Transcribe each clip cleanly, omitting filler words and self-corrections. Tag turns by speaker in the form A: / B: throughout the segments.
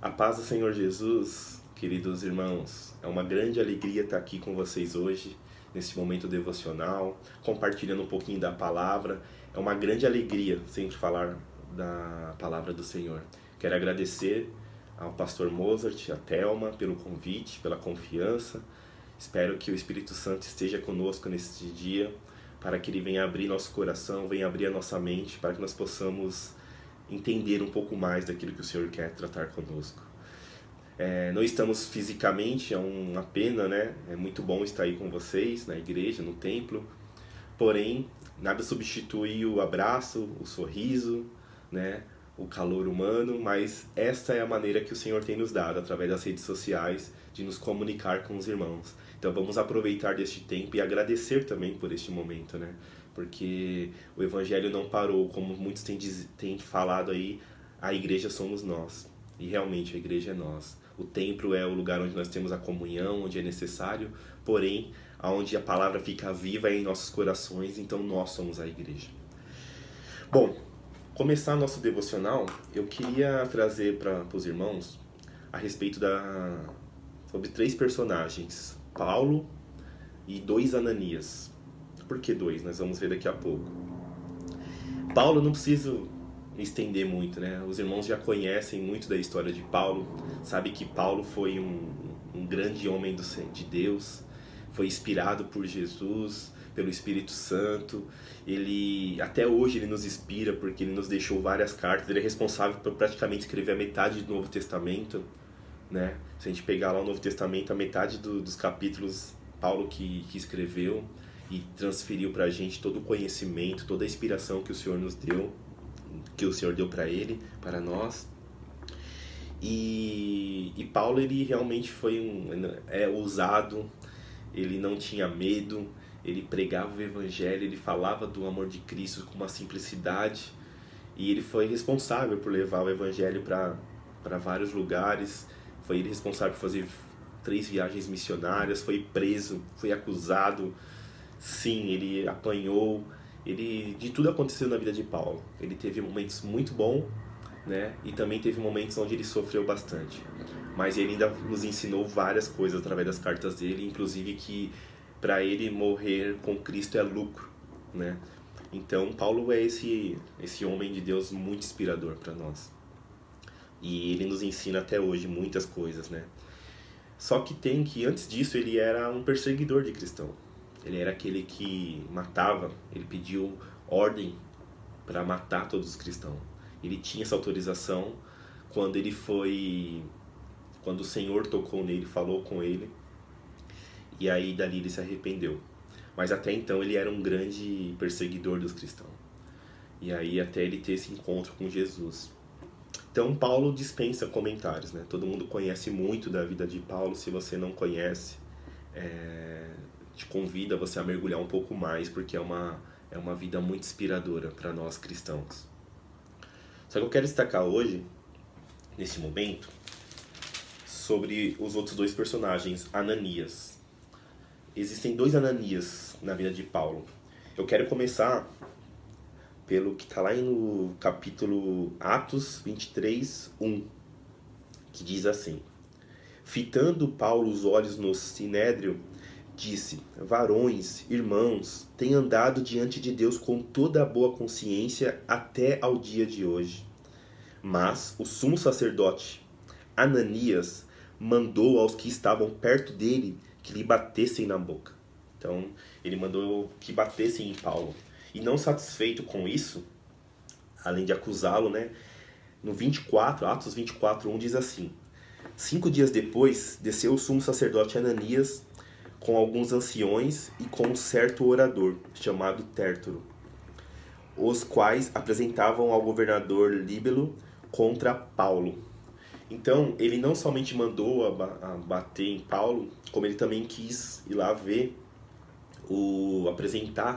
A: A paz do Senhor Jesus, queridos irmãos, é uma grande alegria estar aqui com vocês hoje, nesse momento devocional, compartilhando um pouquinho da palavra. É uma grande alegria sempre falar da palavra do Senhor. Quero agradecer ao pastor Mozart, a Thelma, pelo convite, pela confiança. Espero que o Espírito Santo esteja conosco neste dia, para que ele venha abrir nosso coração, venha abrir a nossa mente, para que nós possamos entender um pouco mais daquilo que o Senhor quer tratar conosco. Não estamos fisicamente, é uma pena, né? É muito bom estar aí com vocês na igreja, no templo. Porém, nada substitui o abraço, o sorriso, né? O calor humano, mas esta é a maneira que o Senhor tem nos dado, através das redes sociais, de nos comunicar com os irmãos. Então vamos aproveitar deste tempo e agradecer também por este momento, né? Porque o Evangelho não parou, como muitos têm falado aí, a igreja somos nós. E realmente a igreja é nós. O templo é o lugar onde nós temos a comunhão, onde é necessário, porém, onde a palavra fica viva é em nossos corações, então nós somos a igreja. Bom, começar nosso devocional, eu queria trazer para os irmãos a respeito sobre 3 personagens, Paulo e 2 Ananias. Por que 2? Nós vamos ver daqui a pouco. Paulo, não preciso me estender muito, né? Os irmãos já conhecem muito da história de Paulo, sabe que Paulo foi um grande homem de Deus, foi inspirado por Jesus, pelo Espírito Santo. Ele até hoje ele nos inspira porque ele nos deixou várias cartas. Ele é responsável por praticamente escrever a metade do Novo Testamento, né? Se a gente pegar lá o Novo Testamento, a metade dos capítulos Paulo que escreveu e transferiu para a gente todo o conhecimento, toda a inspiração que o Senhor nos deu, que o Senhor deu para ele, para nós. E Paulo, ele realmente foi ousado, ele não tinha medo, ele pregava o Evangelho, ele falava do amor de Cristo com uma simplicidade, e ele foi responsável por levar o Evangelho para vários lugares. Foi ele responsável por fazer 3 viagens missionárias, foi preso, foi acusado. Sim, ele apanhou, de tudo aconteceu na vida de Paulo. Ele teve momentos muito bons, né? E também teve momentos onde ele sofreu bastante. Mas ele ainda nos ensinou várias coisas através das cartas dele, inclusive que para ele morrer com Cristo é lucro, né? Então Paulo é esse homem de Deus muito inspirador para nós. E ele nos ensina até hoje muitas coisas, né? Só que antes disso, ele era um perseguidor de cristão. Ele era aquele que matava, ele pediu ordem para matar todos os cristãos. Ele tinha essa autorização quando quando o Senhor tocou nele, falou com ele, e aí dali ele se arrependeu. Mas até então ele era um grande perseguidor dos cristãos. E aí até ele ter esse encontro com Jesus. Então Paulo dispensa comentários, né? Todo mundo conhece muito da vida de Paulo. Se você não conhece, te convido a você a mergulhar um pouco mais, porque é uma vida muito inspiradora para nós cristãos. Só que eu quero destacar hoje, nesse momento, sobre os outros 2 personagens, Ananias. Existem 2 Ananias na vida de Paulo. Eu quero começar pelo que está lá no capítulo Atos 23, 1, que diz assim: Fitando Paulo os olhos no sinédrio, disse: Varões, irmãos, tenho andado diante de Deus com toda a boa consciência até ao dia de hoje. Mas o sumo sacerdote, Ananias, mandou aos que estavam perto dele que lhe batessem na boca. Então, ele mandou que batessem em Paulo. E não satisfeito com isso, além de acusá-lo, né? No 24, Atos 24, 1 diz assim: 5 dias depois, desceu o sumo sacerdote Ananias com alguns anciões e com um certo orador, chamado Tértulo, os quais apresentavam ao governador Líbelo contra Paulo. Então, ele não somente mandou a bater em Paulo, como ele também quis ir lá ver,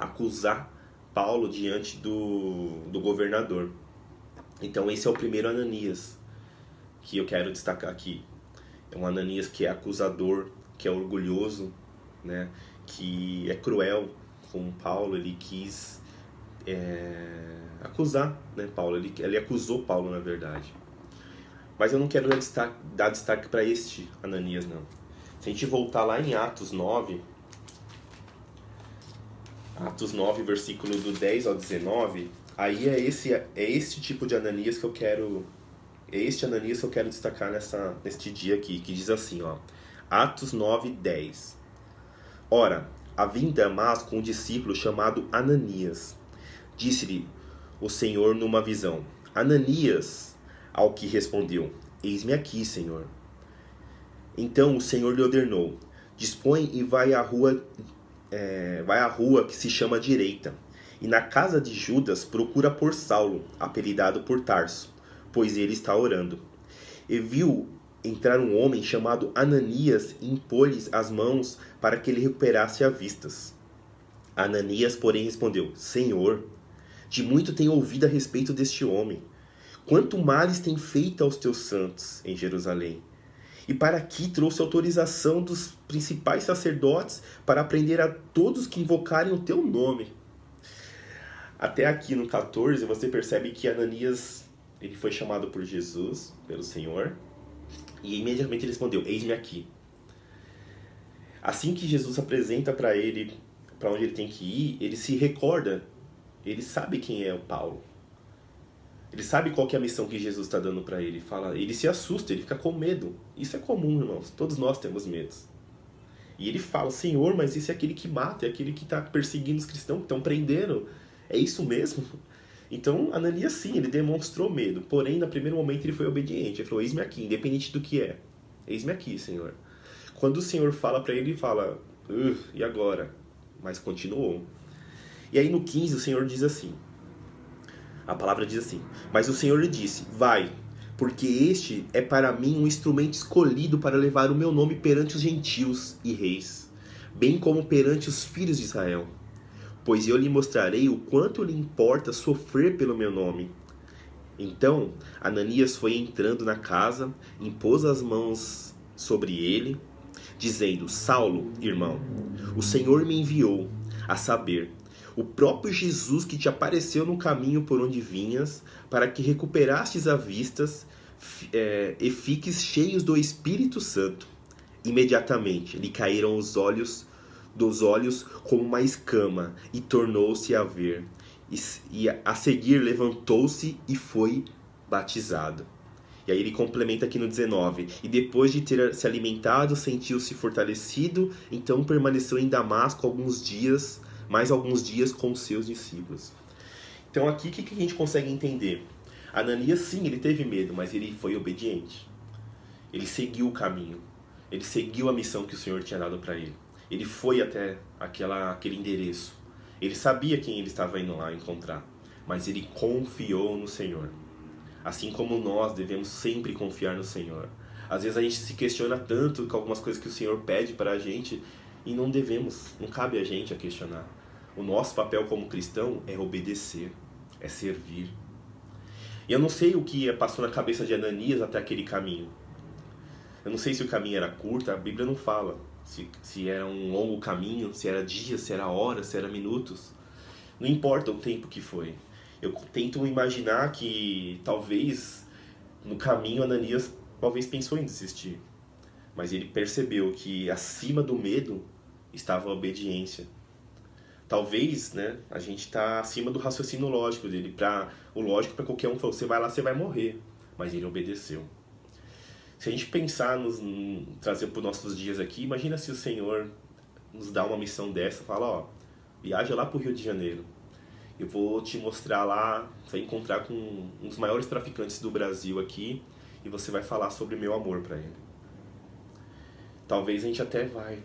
A: acusar Paulo diante do governador. Então esse é o primeiro Ananias que eu quero destacar aqui. É um Ananias que é acusador, que é orgulhoso, né? Que é cruel com Paulo. Ele quis acusar, né, Paulo. Ele acusou Paulo, na verdade. Mas eu não quero dar destaque para este Ananias, não. Se a gente voltar lá em Atos 9, versículo do 10 ao 19, aí é esse tipo de Ananias que eu quero... É este Ananias que eu quero destacar neste dia aqui, que diz assim, ó. Atos 9, 10. Ora, havia em Damasco um discípulo chamado Ananias. Disse-lhe o Senhor numa visão: Ananias, ao que respondeu: Eis-me aqui, Senhor. Então o Senhor lhe ordenou: Dispõe e vai à rua que se chama Direita, e na casa de Judas procura por Saulo, apelidado por Tarso, pois ele está orando. E viu entrar um homem chamado Ananias e impor-lhes as mãos para que ele recuperasse a vistas. Ananias, porém, respondeu: Senhor, de muito tenho ouvido a respeito deste homem. Quanto males tem feito aos teus santos em Jerusalém. E para aqui trouxe autorização dos principais sacerdotes para prender a todos que invocarem o teu nome. Até aqui no 14 você percebe que Ananias ele foi chamado por Jesus, pelo Senhor, e imediatamente ele respondeu: Eis-me aqui. Assim que Jesus apresenta para ele para onde ele tem que ir, ele se recorda, ele sabe quem é o Paulo. Ele sabe qual que é a missão que Jesus está dando para ele. Ele se assusta, ele fica com medo. Isso é comum, irmãos. Todos nós temos medos. E ele fala: Senhor, mas esse é aquele que mata, é aquele que está perseguindo os cristãos, que estão prendendo. É isso mesmo? Então, Ananias sim, ele demonstrou medo. Porém, no primeiro momento ele foi obediente. Ele falou: Eis-me aqui, independente do que é. Eis-me aqui, Senhor. Quando o Senhor fala para ele, ele fala: e agora? Mas continuou. E aí no 15 o Senhor diz assim. A palavra diz assim: Mas o Senhor lhe disse: Vai, porque este é para mim um instrumento escolhido para levar o meu nome perante os gentios e reis, bem como perante os filhos de Israel. Pois eu lhe mostrarei o quanto lhe importa sofrer pelo meu nome. Então Ananias foi entrando na casa, impôs as mãos sobre ele, dizendo: Saulo, irmão, o Senhor me enviou, a saber, o próprio Jesus que te apareceu no caminho por onde vinhas, para que recuperastes a vistas e fiques cheios do Espírito Santo. Imediatamente lhe caíram os olhos dos olhos como uma escama, e tornou-se a ver. E a seguir levantou-se e foi batizado. E aí ele complementa aqui no 19. E depois de ter se alimentado, sentiu-se fortalecido, então permaneceu em Damasco mais alguns dias com os seus discípulos. Então aqui o que a gente consegue entender? Ananias sim, ele teve medo, mas ele foi obediente. Ele seguiu o caminho. Ele seguiu a missão que o Senhor tinha dado para ele. Ele foi até aquele endereço. Ele sabia quem ele estava indo lá encontrar, mas ele confiou no Senhor. Assim como nós devemos sempre confiar no Senhor. Às vezes a gente se questiona tanto com algumas coisas que o Senhor pede para a gente e não cabe a gente a questionar. O nosso papel como cristão é obedecer, é servir. E eu não sei o que passou na cabeça de Ananias até aquele caminho. Eu não sei se o caminho era curto, a Bíblia não fala. Se era um longo caminho, se era dias, se era horas, se era minutos. Não importa o tempo que foi. Eu tento imaginar que talvez no caminho Ananias talvez pensou em desistir. Mas ele percebeu que acima do medo estava a obediência. Talvez, né, a gente está acima do raciocínio lógico dele. O lógico para qualquer um falou: você vai lá, você vai morrer. Mas ele obedeceu. Se a gente pensar trazer para os nossos dias aqui, imagina se o Senhor nos dá uma missão dessa, fala: ó, viaja lá para o Rio de Janeiro. Eu vou te mostrar lá, você vai encontrar com um dos maiores traficantes do Brasil aqui e você vai falar sobre meu amor para ele. Talvez a gente até vai.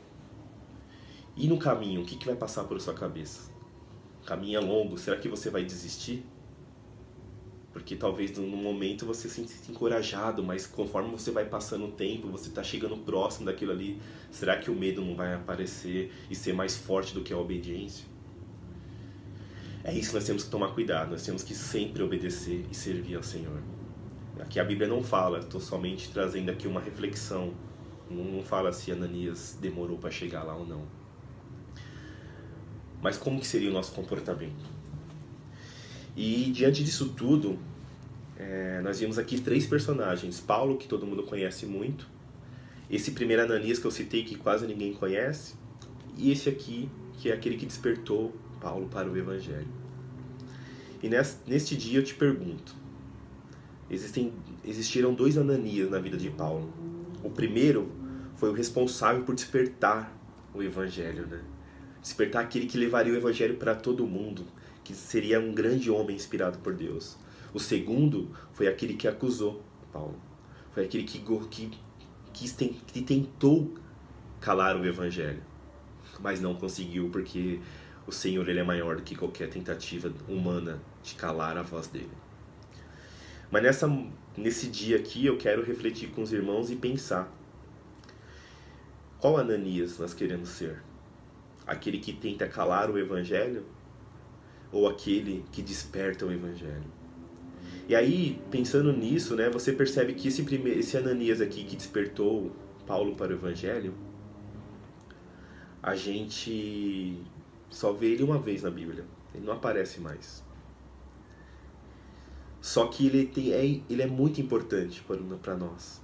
A: E no caminho, o que vai passar por sua cabeça? O caminho é longo, será que você vai desistir? Porque talvez no momento você se sinta encorajado, mas conforme você vai passando o tempo, você está chegando próximo daquilo ali, será que o medo não vai aparecer e ser mais forte do que a obediência? É isso que nós temos que tomar cuidado, nós temos que sempre obedecer e servir ao Senhor. Aqui a Bíblia não fala, estou somente trazendo aqui uma reflexão, não fala se Ananias demorou para chegar lá ou não. Mas como que seria o nosso comportamento? E diante disso tudo, Nós vimos aqui 3 personagens. Paulo, que todo mundo conhece muito. Esse primeiro Ananias que eu citei, que quase ninguém conhece. E esse aqui, que é aquele que despertou Paulo para o Evangelho. E neste dia eu te pergunto, existiram 2 Ananias na vida de Paulo. O primeiro foi o responsável por despertar o Evangelho, né? Despertar aquele que levaria o Evangelho para todo mundo, que seria um grande homem inspirado por Deus. O segundo foi aquele que acusou Paulo. Foi aquele que tentou calar o Evangelho, mas não conseguiu, porque o Senhor, ele é maior do que qualquer tentativa humana de calar a voz dele. Mas nesse dia aqui eu quero refletir com os irmãos e pensar: qual Ananias nós queremos ser? Aquele que tenta calar o Evangelho ou aquele que desperta o Evangelho? E aí, pensando nisso, né, você percebe que esse Ananias aqui que despertou Paulo para o Evangelho, a gente só vê ele uma vez na Bíblia. Ele não aparece mais. Só que ele é muito importante para nós.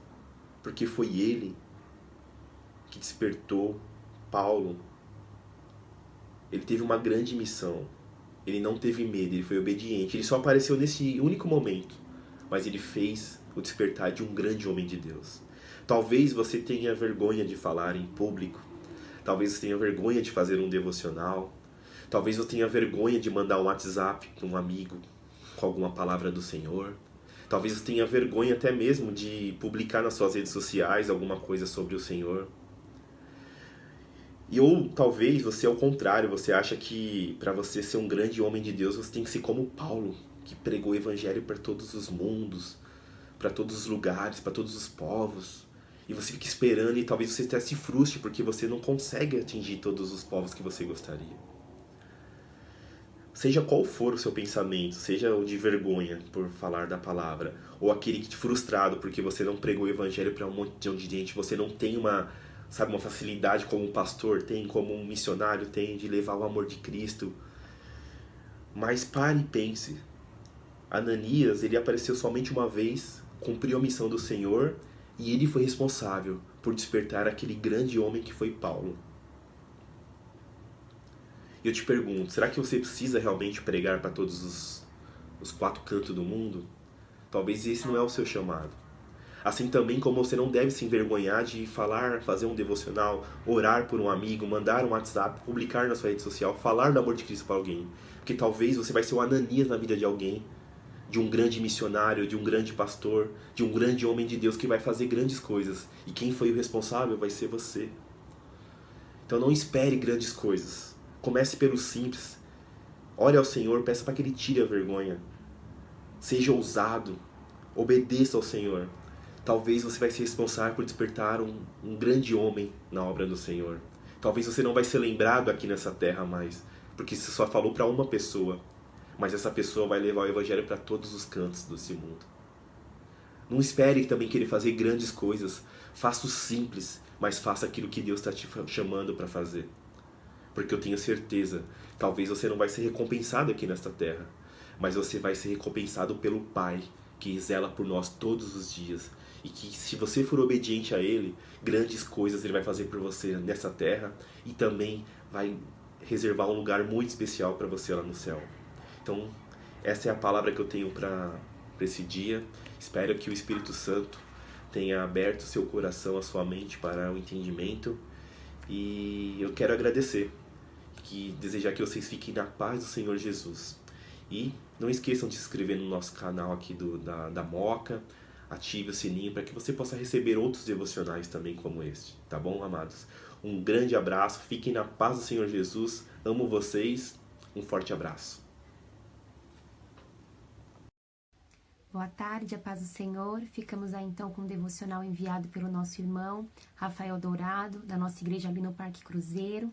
A: Porque foi ele que despertou Paulo. Ele teve uma grande missão. Ele não teve medo, ele foi obediente. Ele só apareceu nesse único momento. Mas ele fez o despertar de um grande homem de Deus. Talvez você tenha vergonha de falar em público. Talvez você tenha vergonha de fazer um devocional. Talvez você tenha vergonha de mandar um WhatsApp para um amigo com alguma palavra do Senhor. Talvez você tenha vergonha até mesmo de publicar nas suas redes sociais alguma coisa sobre o Senhor. Ou talvez você, ao contrário, você acha que para você ser um grande homem de Deus, você tem que ser como Paulo, que pregou o Evangelho para todos os mundos, para todos os lugares, para todos os povos. E você fica esperando e talvez você até se frustre porque você não consegue atingir todos os povos que você gostaria. Seja qual for o seu pensamento, seja o de vergonha por falar da palavra, ou aquele que te frustrado porque você não pregou o Evangelho para um monte de gente, você não tem uma facilidade como um pastor tem, como um missionário tem, de levar o amor de Cristo. Mas pare e pense. Ananias, ele apareceu somente uma vez, cumpriu a missão do Senhor, e ele foi responsável por despertar aquele grande homem que foi Paulo. E eu te pergunto, será que você precisa realmente pregar para todos os 4 cantos do mundo? Talvez esse não é o seu chamado. Assim também como você não deve se envergonhar de falar, fazer um devocional, orar por um amigo, mandar um WhatsApp, publicar na sua rede social, falar do amor de Cristo para alguém. Porque talvez você vai ser o Ananias na vida de alguém, de um grande missionário, de um grande pastor, de um grande homem de Deus que vai fazer grandes coisas. E quem foi o responsável vai ser você. Então não espere grandes coisas. Comece pelo simples. Ore ao Senhor, peça para que Ele tire a vergonha. Seja ousado. Obedeça ao Senhor. Talvez você vai ser responsável por despertar um grande homem na obra do Senhor. Talvez você não vai ser lembrado aqui nessa terra mais, porque você só falou para uma pessoa. Mas essa pessoa vai levar o Evangelho para todos os cantos desse mundo. Não espere também querer fazer grandes coisas. Faça o simples, mas faça aquilo que Deus está te chamando para fazer. Porque eu tenho certeza, talvez você não vai ser recompensado aqui nesta terra, mas você vai ser recompensado pelo Pai, que zela por nós todos os dias. E que se você for obediente a Ele, grandes coisas Ele vai fazer por você nessa terra e também vai reservar um lugar muito especial para você lá no céu. Então, essa é a palavra que eu tenho para esse dia. Espero que o Espírito Santo tenha aberto seu coração, a sua mente para o entendimento. E eu quero agradecer, desejar que vocês fiquem na paz do Senhor Jesus. E não esqueçam de se inscrever no nosso canal aqui da Moca. Ative o sininho para que você possa receber outros devocionais também como este. Tá bom, amados? Um grande abraço. Fiquem na paz do Senhor Jesus. Amo vocês. Um forte abraço.
B: Boa tarde, a paz do Senhor. Ficamos aí então com um devocional enviado pelo nosso irmão Rafael Dourado, da nossa igreja ali no Parque Cruzeiro.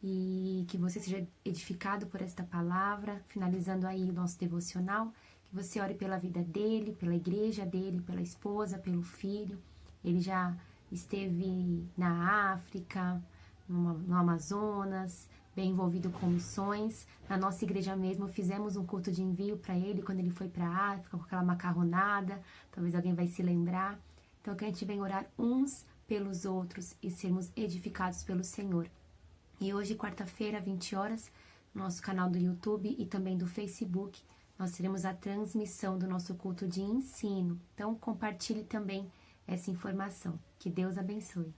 B: E que você seja edificado por esta palavra, finalizando aí o nosso devocional, que você ore pela vida dele, pela igreja dele, pela esposa, pelo filho. Ele já esteve na África, no Amazonas, bem envolvido com missões. Na nossa igreja mesmo, fizemos um culto de envio para ele quando ele foi para a África, com aquela macarronada, talvez alguém vai se lembrar. Então, que a gente venha orar uns pelos outros e sermos edificados pelo Senhor. E hoje, quarta-feira, 20 horas, no nosso canal do YouTube e também do Facebook, nós teremos a transmissão do nosso culto de ensino. Então, compartilhe também essa informação. Que Deus abençoe.